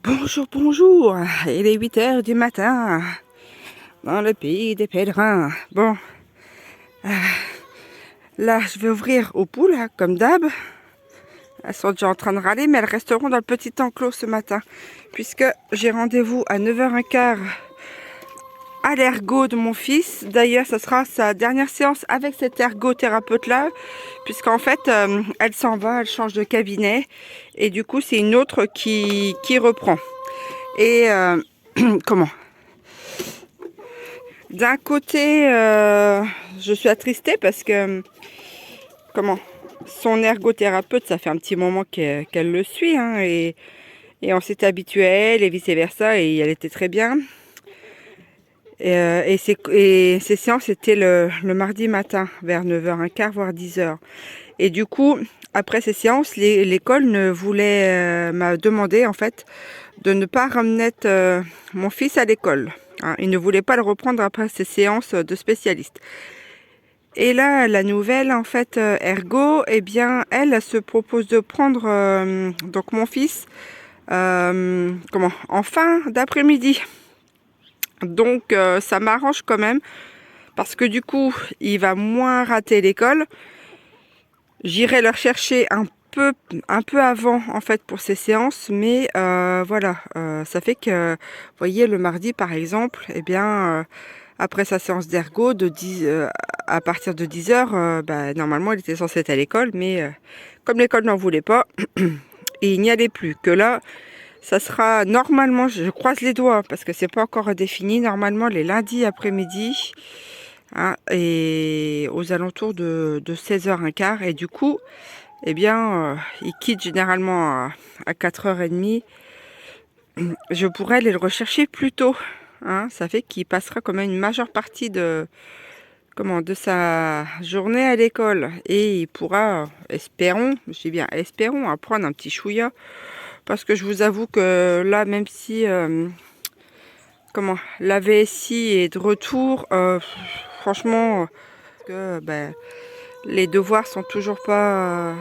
Bonjour, bonjour. Il est 8 heures du matin dans le pays des pèlerins. Bon, là, je vais ouvrir aux poules, hein, comme d'hab. Elles sont déjà en train de râler, mais elles resteront dans le petit enclos ce matin, puisque j'ai rendez-vous à 9h15 à l'ergot de mon fils. D'ailleurs, ce sera sa dernière séance avec cet ergothérapeute-là, puisqu'en fait, elle s'en va, elle change de cabinet, et du coup, c'est une autre qui reprend. Et comment? D'un côté, je suis attristée parce que, comment, son ergothérapeute, ça fait un petit moment qu'elle le suit, hein, et on s'était habitué à elle et vice-versa, et elle était très bien. Et ces séances étaient le mardi matin, vers 9h15, voire 10h. Et du coup, après ces séances, l'école m'a demandé, en fait, de ne pas ramener mon fils à l'école. Hein, il ne voulait pas le reprendre après ces séances de spécialistes. Et là, la nouvelle, en fait, ergo, eh bien, elle se propose de prendre donc mon fils en fin d'après-midi. Donc, ça m'arrange quand même, parce que du coup, il va moins rater l'école. J'irai le rechercher un peu avant, en fait, pour ces séances, mais voilà, ça fait que, vous voyez, le mardi, par exemple, eh bien, après sa séance d'ergo, à partir de 10h, bah, normalement, il était censé être à l'école, mais comme l'école n'en voulait pas, il n'y allait plus. Que là, ça sera normalement, je croise les doigts, parce que c'est pas encore défini, normalement, les lundis après-midi, hein, et aux alentours de 16h15, et du coup, eh bien, il quitte généralement à 4h30. Je pourrais aller le rechercher plus tôt. Hein, ça fait qu'il passera quand même une majeure partie de sa journée à l'école. Et il pourra, espérons, je dis bien espérons, apprendre un petit chouïa. Parce que je vous avoue que là, même si la VSI est de retour, franchement, ben, les devoirs sont toujours pas...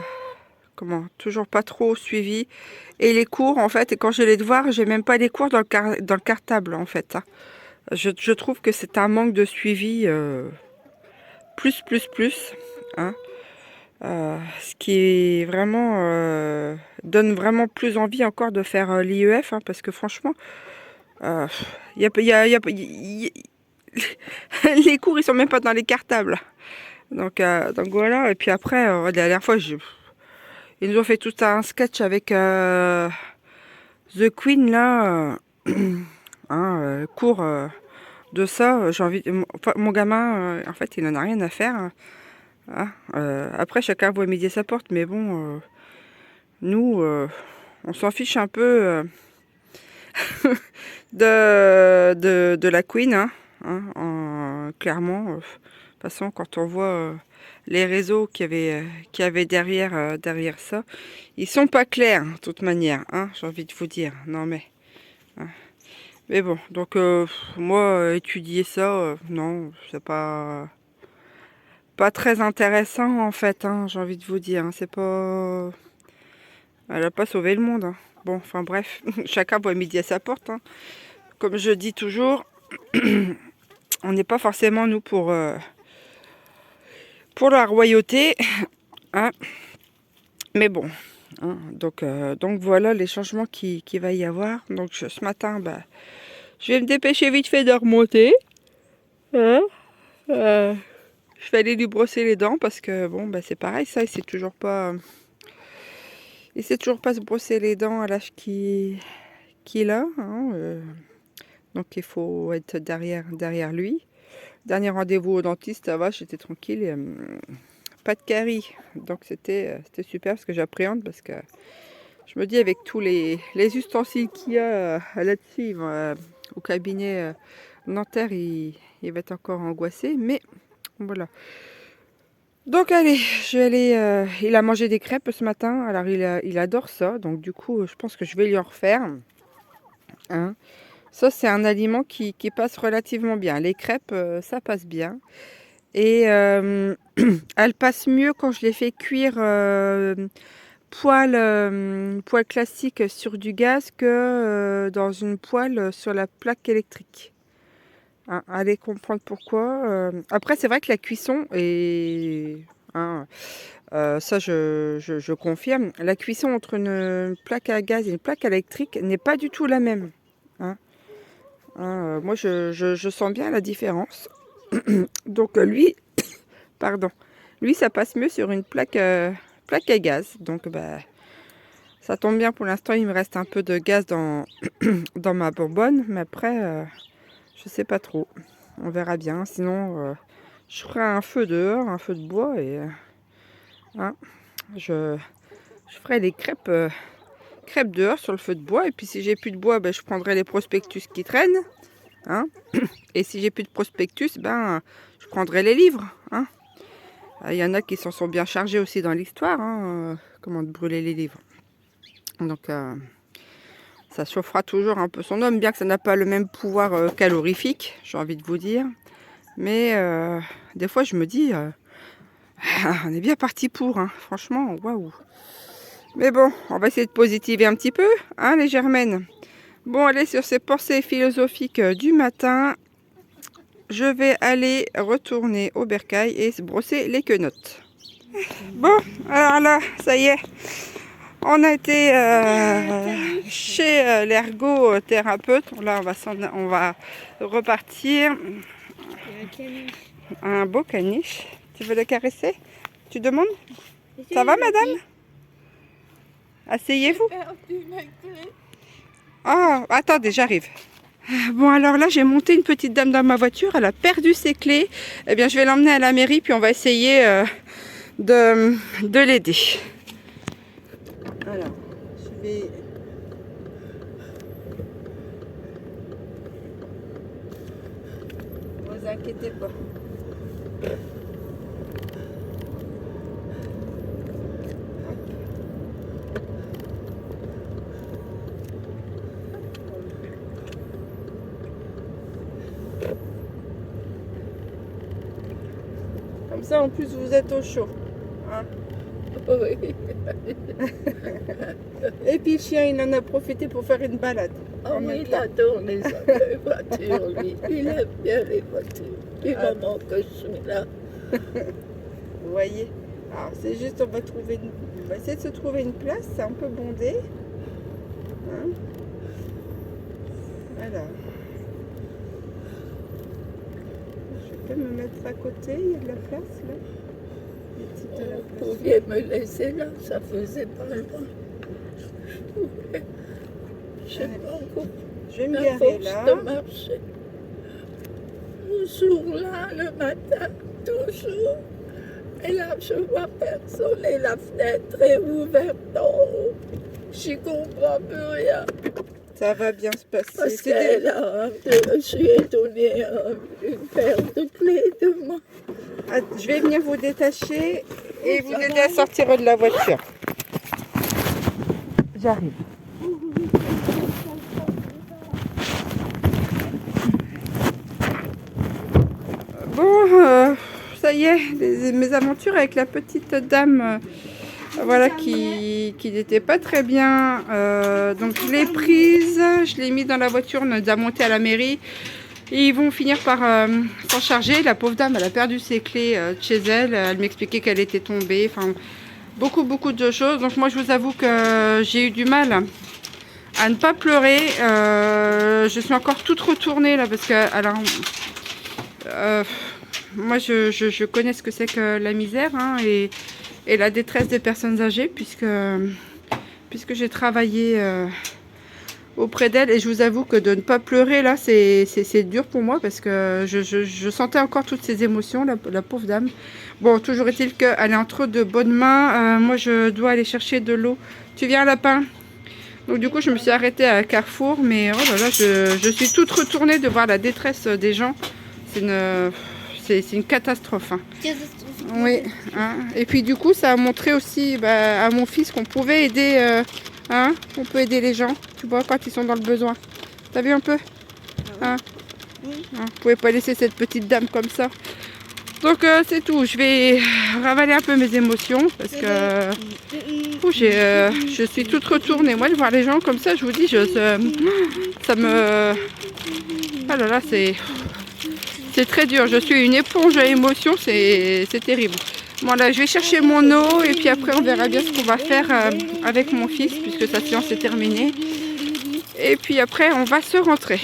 toujours pas trop suivis. Et les cours, en fait, et quand j'ai les devoirs, j'ai même pas les cours dans le cartable, en fait. Hein. Je trouve que c'est un manque de suivi plus. Hein. Ce qui est vraiment donne vraiment plus envie encore de faire l'IEF, hein, parce que franchement, y a, y a- y a- y- les cours, ils sont même pas dans les cartables. Donc voilà, et puis après, la dernière fois, ils nous ont fait tout un sketch avec The Queen, là, hein, cours de ça. J'ai envie, enfin, mon gamin, en fait, il n'en a rien à faire. Hein. Après, chacun voit midi à sa porte, mais bon, nous, on s'en fiche un peu de la Queen, hein, clairement. De toute façon, quand on voit les réseaux qu'il y avait derrière ça, ils sont pas clairs, de toute manière, hein, j'ai envie de vous dire. Non mais... hein. Mais bon, donc moi, étudier ça, non, c'est pas très intéressant en fait, hein, j'ai envie de vous dire. Hein, c'est pas... Elle a pas sauvé le monde. Hein. Bon, enfin bref, chacun voit midi à sa porte. Hein. Comme je dis toujours, on n'est pas forcément nous pour la royauté. Hein. Mais bon, hein, donc voilà les changements qui va y avoir. Donc ce matin, bah, je vais me dépêcher vite fait de remonter. Hein. Je vais aller lui brosser les dents parce que bon, bah, c'est pareil, ça, il sait toujours pas se brosser les dents à l'âge qu'il a. Hein, donc il faut être derrière lui. Dernier rendez-vous au dentiste, ça va, j'étais tranquille. Pas de carie. Donc c'était super parce que j'appréhende parce que je me dis avec tous les ustensiles qu'il y a là-dessus, au cabinet dentaire, il va être encore angoissé. Mais voilà. Donc allez, je vais aller. Il a mangé des crêpes ce matin, alors il adore ça. Donc du coup, je pense que je vais lui en refaire. Hein. Ça, c'est un aliment qui passe relativement bien. Les crêpes, ça passe bien. Et elles passent mieux quand je les fais cuire poêle classique sur du gaz que dans une poêle sur la plaque électrique. Hein, allez comprendre pourquoi. Après, c'est vrai que la cuisson est... hein, ça, je confirme. La cuisson entre une plaque à gaz et une plaque électrique n'est pas du tout la même. Hein. Moi, je sens bien la différence. Donc, lui, pardon, lui, ça passe mieux sur une plaque à gaz. Donc, bah, ça tombe bien pour l'instant. Il me reste un peu de gaz dans, dans ma bonbonne. Mais après, je sais pas trop. On verra bien. Sinon, je ferai un feu dehors, un feu de bois. Et hein, je ferai les crêpes dehors sur le feu de bois. Et puis, si j'ai plus de bois, ben, je prendrai les prospectus qui traînent. Hein. Et si j'ai plus de prospectus, ben, je prendrai les livres. Hein. Il y en a qui s'en sont bien chargés aussi dans l'histoire, hein, comment de brûler les livres. Donc, ça chauffera toujours un peu son homme, bien que ça n'a pas le même pouvoir calorifique, j'ai envie de vous dire. Mais des fois, je me dis, on est bien parti pour, hein, franchement, waouh. Mais bon, on va essayer de positiver un petit peu, hein, les germaines. Bon, allez, sur ces pensées philosophiques du matin, je vais aller retourner au bercail et se brosser les quenottes. Bon, alors là, ça y est, on a été chez l'ergothérapeute. Là, on va repartir. Un beau caniche. Tu veux le caresser? Tu demandes? Ça va, madame? Asseyez-vous. Ah, attendez, j'arrive. Bon, alors là, j'ai monté une petite dame dans ma voiture. Elle a perdu ses clés. Eh bien, je vais l'emmener à la mairie, puis on va essayer de l'aider. Alors, je vais... Ne vous inquiétez pas. Comme ça, en plus, vous êtes au chaud. Hein? Oui. Et puis le chien, il en a profité pour faire une balade. Oh oui, il adore les voitures, lui. Il aime bien les voitures. Du moment que je suis là. Vous voyez? Alors, c'est juste, on va essayer de se trouver une place. C'est un peu bondé. Hein? Voilà. Je peux me mettre à côté, il y a de la place là. Vous pouviez me laisser là, ça faisait pas loin. Je vais me garer là. De marcher. Toujours là, le matin, toujours. Et là, je vois personne et la fenêtre est ouverte en haut. J'y comprends plus rien. Ça va bien se passer. Parce qu'elle a, je lui ai donné une paire de clés de main. Ah, je vais venir vous détacher et vous aider à sortir de la voiture. J'arrive. Bon, ça y est, mes aventures avec la petite dame, voilà, qui n'était pas très bien. Donc je l'ai prise, je l'ai mise dans la voiture, on a monté à la mairie. Et ils vont finir par s'en charger. La pauvre dame, elle a perdu ses clés de chez elle. Elle m'expliquait qu'elle était tombée. Enfin, beaucoup de choses. Donc moi, je vous avoue que j'ai eu du mal à ne pas pleurer. Je suis encore toute retournée là parce que alors, moi, je connais ce que c'est que la misère, hein, et la détresse des personnes âgées puisque j'ai travaillé auprès d'elle, et je vous avoue que de ne pas pleurer là, c'est dur pour moi parce que je sentais encore toutes ces émotions, la pauvre dame. Bon, toujours est-il qu'elle est entre de bonnes mains. Moi, je dois aller chercher de l'eau. Tu viens, lapin? Donc du coup, je me suis arrêtée à Carrefour, mais oh là là, je suis toute retournée de voir la détresse des gens. C'est une catastrophe. Hein. Oui. Hein. Et puis du coup, ça a montré aussi à mon fils qu'on pouvait aider. Hein, on peut aider les gens, tu vois, quand ils sont dans le besoin. T'as vu un peu, hein? Oui. Hein, vous pouvez pas laisser cette petite dame comme ça. Donc c'est tout, je vais ravaler un peu mes émotions parce que je suis toute retournée. Moi de voir les gens comme ça, je vous dis, ça me... Ah là là, c'est très dur, je suis une éponge à émotions, c'est terrible. Bon là, je vais chercher mon eau et puis après on verra bien ce qu'on va faire avec mon fils puisque sa séance est terminée. Et puis après on va se rentrer.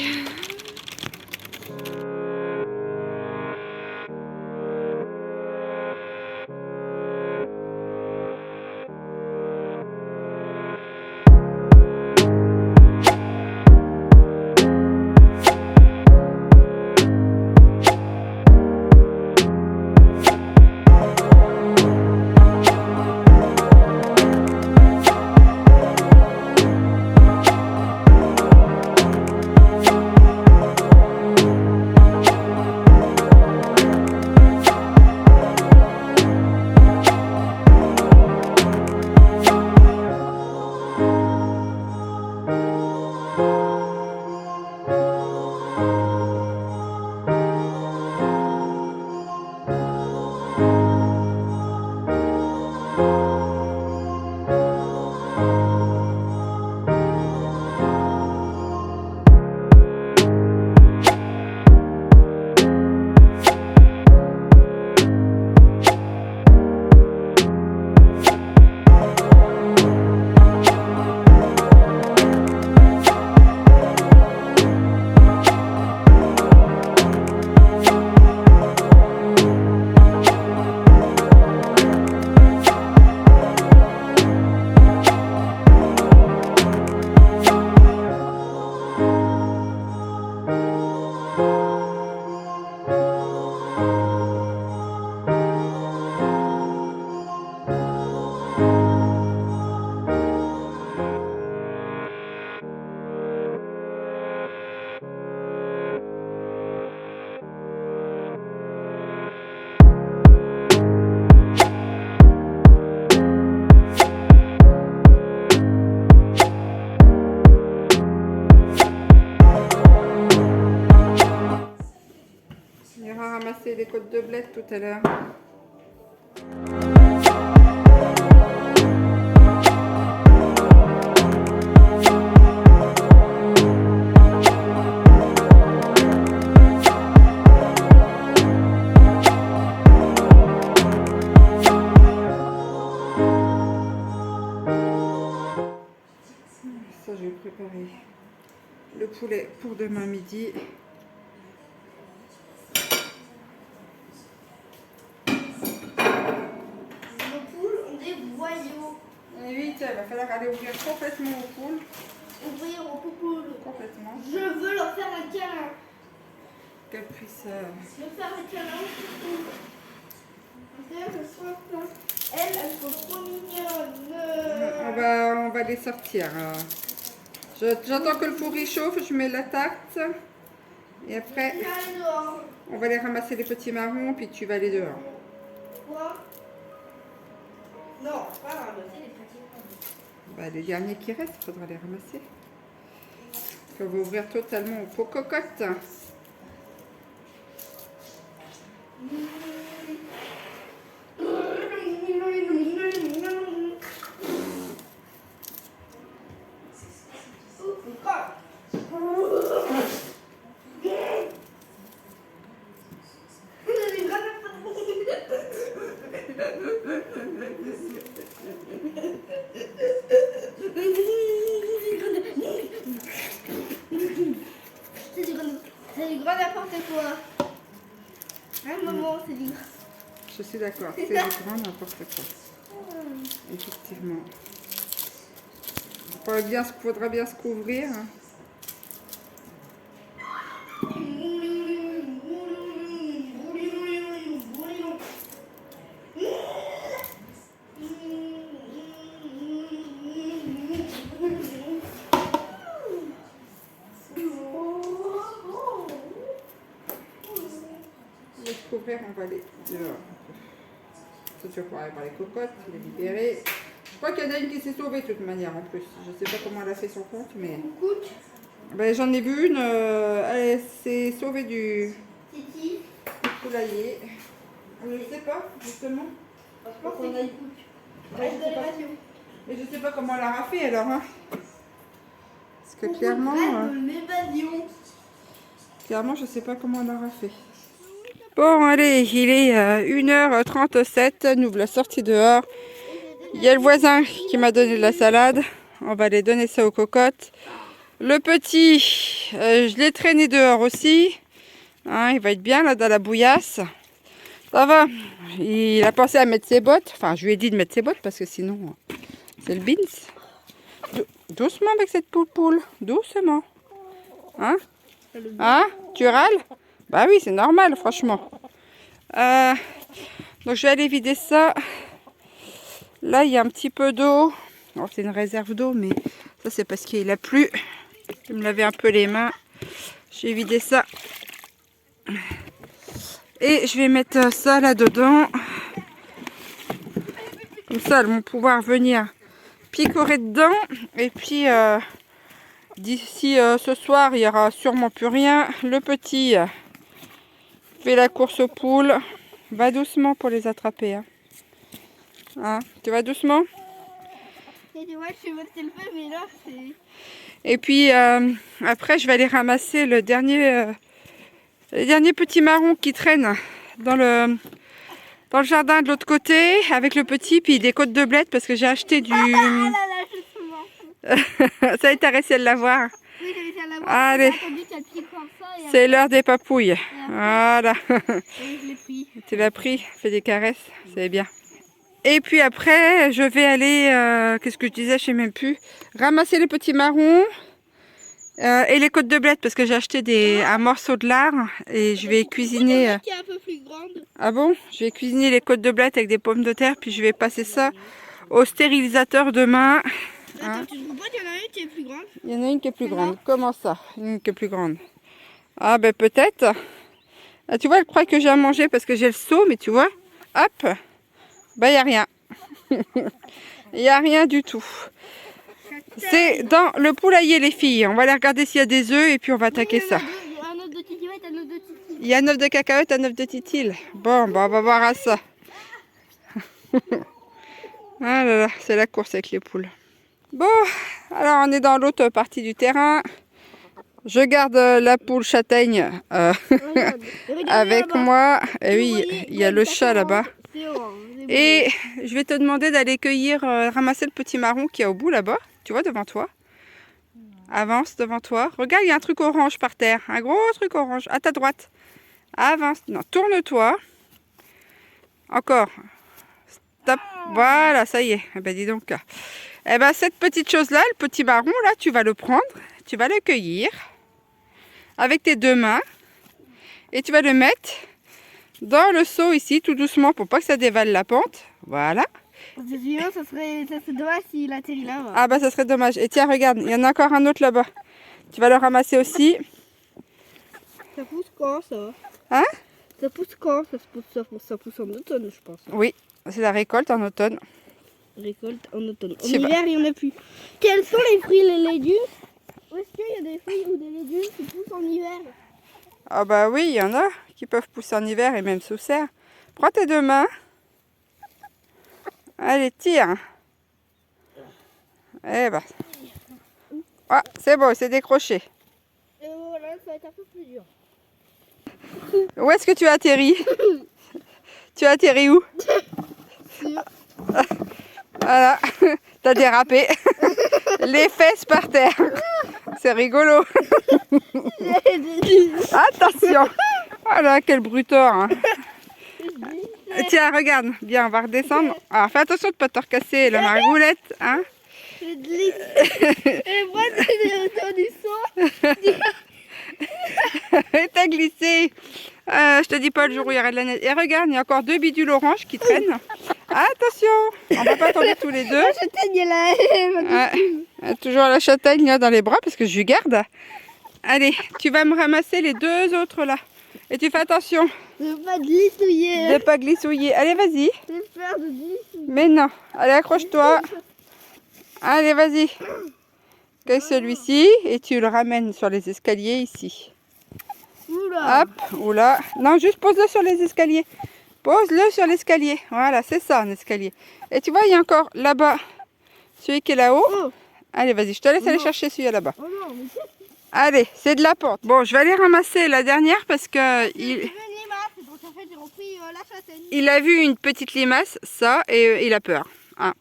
On ira ramasser les côtes de bled tout à l'heure. Ça, je vais préparer le poulet pour demain midi. Et vite, il va falloir aller ouvrir complètement au poule. Ouvrir au poule. Complètement. Je veux leur faire un câlin. Caprice. Je veux faire un câlin. Elle sont trop mignonnes. On va les sortir. J'entends que le four il chauffe, je mets la tarte. Et après, on va les ramasser les petits marrons, puis tu vas aller dehors. Quoi? Non, pas ramasser les petits marrons. Bah, les derniers qui restent, il faudra les ramasser. On va ouvrir totalement au pot cocotte. C'est du grand n'importe quoi. Hein, maman, c'est du grand. Je suis d'accord, c'est du grand n'importe quoi. Effectivement. Il faudra bien se couvrir. Hein. Couvrir, on va aller dehors. Ça, tu vas pouvoir aller par les cocottes, les libérer. Je crois qu'il y en a une qui s'est sauvée de toute manière en plus. Je sais pas comment elle a fait son compte, mais. Ben, j'en ai vu une, elle s'est sauvée du poulailler. Je sais pas, justement. Je pense qu'on a une Mais je sais pas comment elle a fait alors. Hein. Parce que clairement, clairement, je sais pas comment elle a fait. Bon, allez, il est 1h37. Nous voilà sortis dehors. Il y a le voisin qui m'a donné de la salade. On va aller donner ça aux cocottes. Le petit, je l'ai traîné dehors aussi. Hein, il va être bien là dans la bouillasse. Ça va. Il a pensé à mettre ses bottes. Enfin, je lui ai dit de mettre ses bottes parce que sinon, c'est le beans. Doucement avec cette poule. Doucement. Hein? Hein? Tu râles? Bah oui, c'est normal, franchement. Donc, je vais aller vider ça. Là, il y a un petit peu d'eau. Oh, c'est une réserve d'eau, mais ça, c'est parce qu'il a plu. Je vais me laver un peu les mains. Je vais vider ça. Et je vais mettre ça là-dedans. Comme ça, elles vont pouvoir venir picorer dedans. Et puis, d'ici ce soir, il n'y aura sûrement plus rien. Le petit fait la course aux poules. Va doucement pour les attraper. Hein. Hein, tu vas doucement? Et ouais, je sais pas ce qu'elle fait, mais là, c'est... Et puis, après, je vais aller ramasser les derniers petits marrons qui traînent dans le jardin de l'autre côté avec le petit, puis des côtes de bled parce que j'ai acheté du... Ah là là, je suis Ça t'as réussi à l'avoir. Oui, j'ai réussi à l'avoir. Allez, J'ai attendu qu'elle pique comme ça et c'est l'heure des papouilles. Voilà. je l'ai pris. Tu l'as pris, fais des caresses, c'est bien. Et puis après, je vais aller, qu'est-ce que je disais, je sais même plus, ramasser les petits marrons et les côtes de bled parce que j'ai acheté un morceau de lard et je vais cuisiner. Qui est un peu plus grande. Ah bon? Je vais cuisiner les côtes de bled avec des pommes de terre puis je vais passer ça au stérilisateur demain. Hein? Attends, tu trouves pas qu'il y en a une qui est plus grande? Il y en a une qui est plus grande. Comment ça? Une qui est plus grande. Ah ben peut-être. Ah, tu vois, elle croit que j'ai à manger parce que j'ai le seau, mais tu vois, hop. Ben, il n'y a rien. Il n'y a rien du tout. C'est dans le poulailler, les filles. On va aller regarder s'il y a des œufs et puis on va attaquer ça. Il y a un œuf de titillette, un œuf de titille. Il y a un œuf de cacahuète, un œuf de titil. Bon, ben, on va voir à ça. Ah là là, c'est la course avec les poules. Bon, alors on est dans l'autre partie du terrain. Je garde la poule châtaigne avec moi. Et oui, il y a le chat là-bas. Et je vais te demander d'aller cueillir, ramasser le petit marron qui est au bout là-bas. Tu vois, devant toi. Avance devant toi. Regarde, il y a un truc orange par terre. Un gros truc orange. À ta droite. Avance. Non, tourne-toi. Encore. Stop. Voilà, ça y est. Eh ben, dis donc. Eh ben, cette petite chose-là, le petit marron, là, tu vas le prendre. Tu vas le cueillir avec tes deux mains. Et tu vas le mettre dans le seau ici, tout doucement, pour pas que ça dévale la pente. Voilà. Sinon, ça serait dommage s'il atterrit là. Ah bah ça serait dommage. Et tiens, regarde, il y en a encore un autre là-bas. Tu vas le ramasser aussi. Ça pousse quand ça? Hein? Ça pousse quand? Ça pousse en automne, je pense. Oui, c'est la récolte en automne. Récolte en automne. En Je sais pas. hiver, il n'y en a plus. Quels sont les fruits et les légumes? Où est-ce qu'il y a des fruits ou des légumes qui poussent en hiver? Ah bah oui, il y en a qui peuvent pousser en hiver et même sous serre. Prends tes deux mains. Allez, tire. Eh ben. Ah, c'est bon, c'est décroché. Et voilà, ça va être un peu plus dur. Où est-ce que tu as atterri? Tu as atterri où? Voilà, t'as dérapé. Les fesses par terre. C'est rigolo. Attention. Voilà, quel bruteur. Hein. Tiens, regarde. Bien, on va redescendre. Alors, fais attention de ne pas te recasser la margoulette. Hein. Je glisse. Et moi, j'ai autour du saut. Et t'as glissé. Je te dis pas le jour où il y aura de la neige. Et regarde, il y a encore deux bidules oranges qui traînent. Attention, on va pas tomber tous les deux. La châtaigne est là. Ouais, toujours la châtaigne là dans les bras parce que je lui garde. Allez, tu vas me ramasser les deux autres là. Et tu fais attention De pas glissouiller. de pas glissouiller. Allez, vas-y. J'ai peur de glissouiller. Mais non. Allez, accroche-toi. Allez, vas-y. Cueille celui-ci et tu le ramènes sur les escaliers ici. Oula. Hop, oula. Non, juste pose-le sur les escaliers. Pose-le sur l'escalier. Voilà, c'est ça un escalier. Et tu vois, il y a encore là-bas, celui qui est là-haut. Oh, Allez, vas-y, je te laisse aller non. chercher celui là-bas. oh non, mais qu'est-ce que Allez, c'est de la pente. Bon, je vais aller ramasser la dernière parce que tu veux une limace? Donc en fait, j'ai repris la châtaigne. il a vu une petite limace, ça, et il a peur. Hein.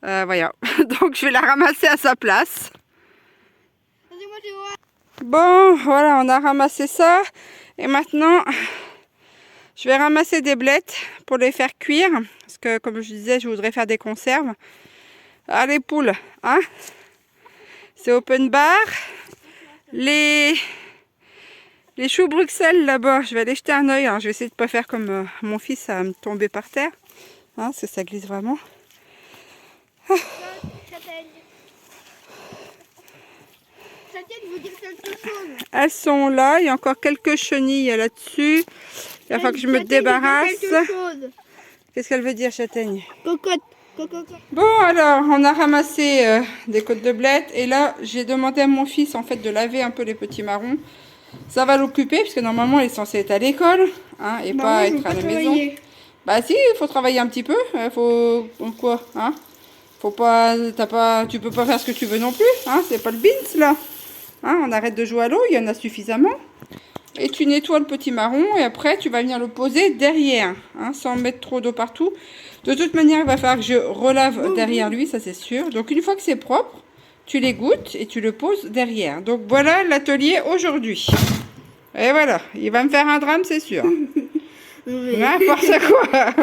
Voilà. Donc je vais la ramasser à sa place. Vas-y, moi j'ai voir. Bon, voilà, on a ramassé ça. Et maintenant, je vais ramasser des blettes pour les faire cuire. Parce que, comme je disais, je voudrais faire des conserves. Ah, les poules, hein? C'est open bar. Les choux Bruxelles, là-bas, je vais aller jeter un œil. Alors, je vais essayer de ne pas faire comme mon fils à me tomber par terre. Hein, parce que ça glisse vraiment. Châtaigne. Châtaigne veut dire quelque chose. Elles sont là. Il y a encore quelques chenilles là-dessus. Il va falloir que je me débarrasse. Qu'est-ce qu'elle veut dire, châtaigne? Cocotte. Cocotte. Bon, alors, on a ramassé des côtes de blettes. Et là, j'ai demandé à mon fils, en fait, de laver un peu les petits marrons. Ça va l'occuper, puisque normalement, il est censé être à l'école, hein, et pas être à la maison. Bah si, il faut travailler un petit peu. Faut quoi, hein? Faut pas, tu peux pas faire ce que tu veux non plus, hein? C'est pas le beans là. Hein, on arrête de jouer à l'eau, il y en a suffisamment. Et tu nettoies le petit marron et après tu vas venir le poser derrière, hein, sans mettre trop d'eau partout. De toute manière, il va falloir que je relave derrière lui, ça c'est sûr. Donc une fois que c'est propre, tu l'égouttes et tu le poses derrière. Donc voilà l'atelier aujourd'hui. Et voilà, il va me faire un drame, c'est sûr. N'importe quoi.